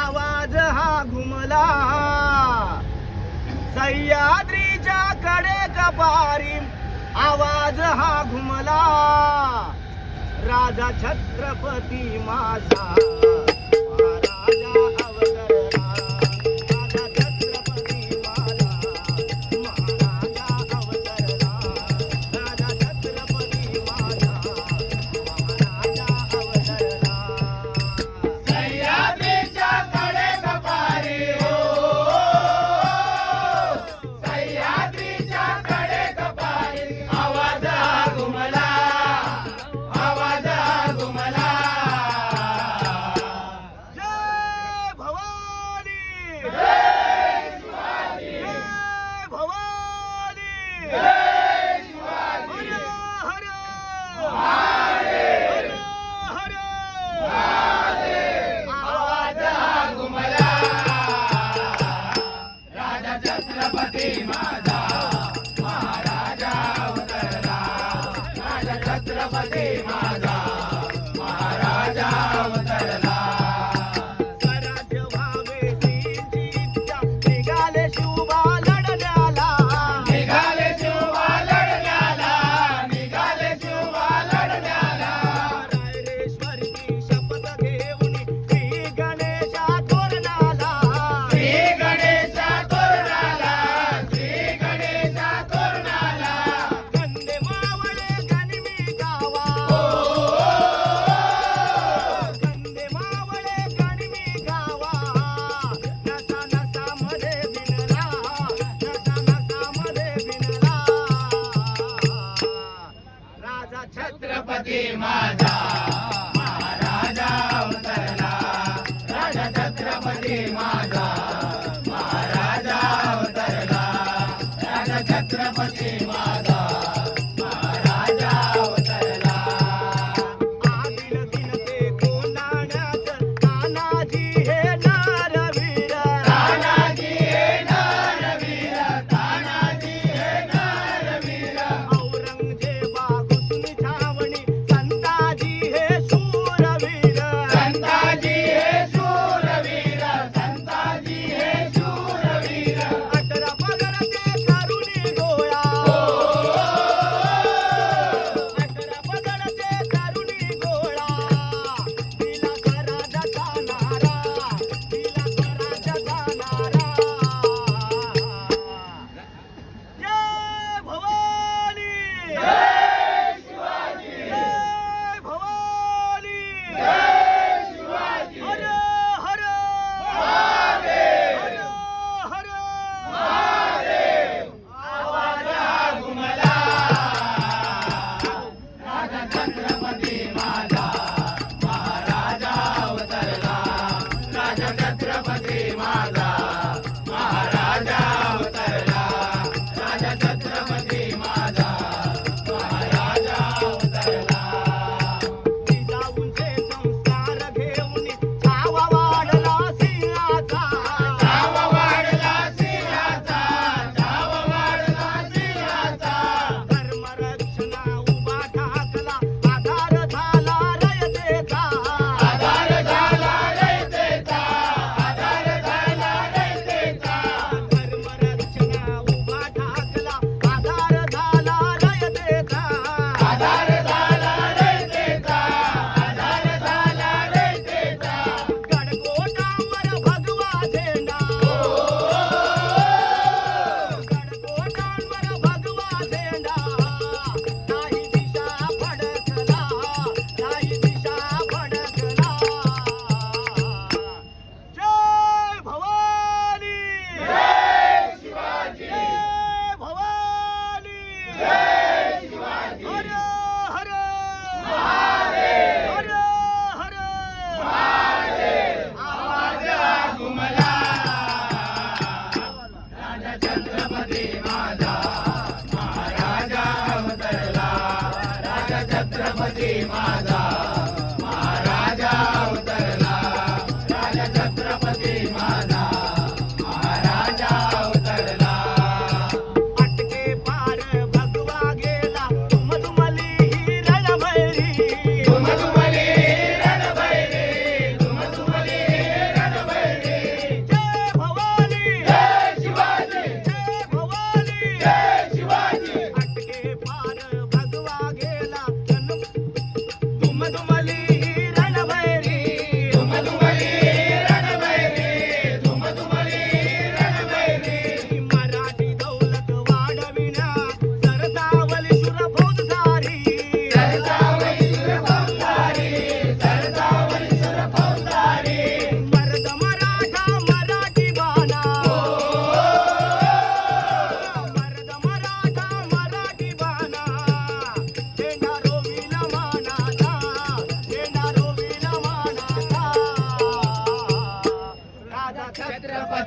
आवाज हा घुमला सह्याद्रीच्या कडे कपारी आवाज हा घुमला राजा छत्रपती माझा महाराजा अवतरला राजा छत्रपती माझा महाराजा अवतरला राजा छत्रपती माझा महाराजा अवतरला सह्याद्रीच्या कडे कपारी हो सह्याद्रीच्या कडे कपारी आवाज हा घुमला आवाज हा घुमला जय भवानी जय शिवाजी जय भवानी जय शिवाजी हर हर आवाज हा घुमला राजा छत्रपती माझा महाराजा अवतरला राजा छत्रपती माझा महाराजा अवतरला स्वराज्य व्हावे श्रींची इच्छा निघाले शिवबा लढण्याला निघाले शिवबा लढण्याला निघाले शिवबा लढण्याला रायरेश्वरची शपथ घेऊन श्री गणेशा तोरणाला श्री गणेशा तोरणाला श्री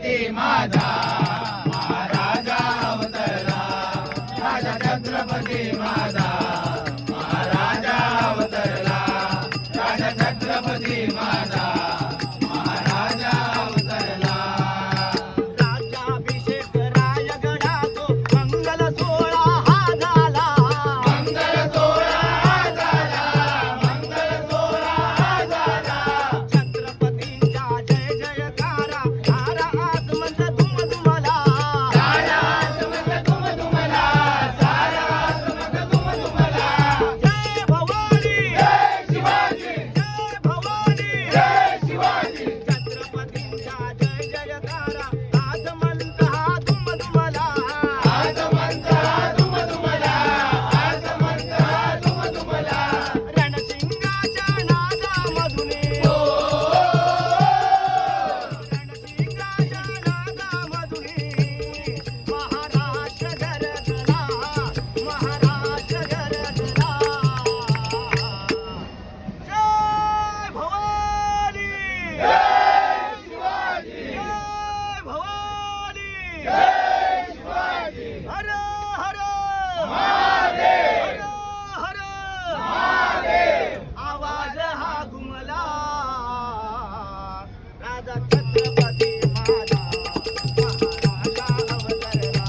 छत्रपती माझा महाराजा अवतरला राजा छत्रपती माझा महाराजा अवतरला राजा छत्रपती माझा महाराजा अवतरला राज्याभिषेक रायगडातो मंगल सोहळा हा झाला मंगल सोहळा झाला मंगल सोहळा झाला छत्रपतींच्या जय जयकारा सारा आसमंत दुमदुमला सारा आसमंत दुमदुमला सारा आसमंत दुमदुमला जय भवानी जय शिवाजी जय भवानी जय शिवाजी छत्रपतींच्या जय जयकारा आसमंत हा दुमदुमला आसमंत दुमदुमला आसमंत दुमदुमला रणसिंगाच्या नादामधुने रणसिंगाच्या नादामधुने महाराष्ट्र गरजला महाराष्ट्र गरजला जय भवानी जय शिवाजी जय भवानी जय शिवाजी हर हर महादेव हर हर महादेव आवाज हा घुमला राजा छत्रपती माझा महाराजा अवतरला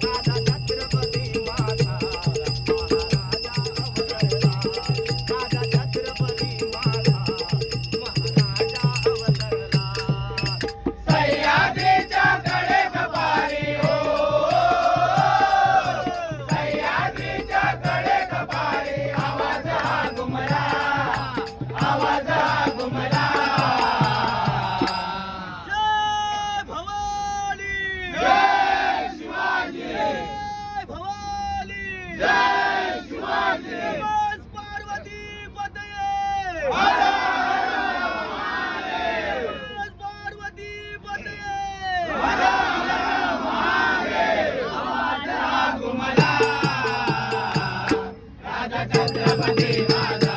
राजा छत्रपती माझा महाराजा अवतरला राजा छत्रपती माझा महाराजा अवतरला सह्याद्रीच्या कडेकपारी हो सह्याद्रीच्या कडेकपारी आवाज हा घुमला आवाज हा घुमला जय भवानी जय शिवाजी जय भवानी जय शिवाजी बस पार्वती पतये हर बस पार्वती पतये हर महादेव आवाज हा घुमला राजा छत्रपती माझा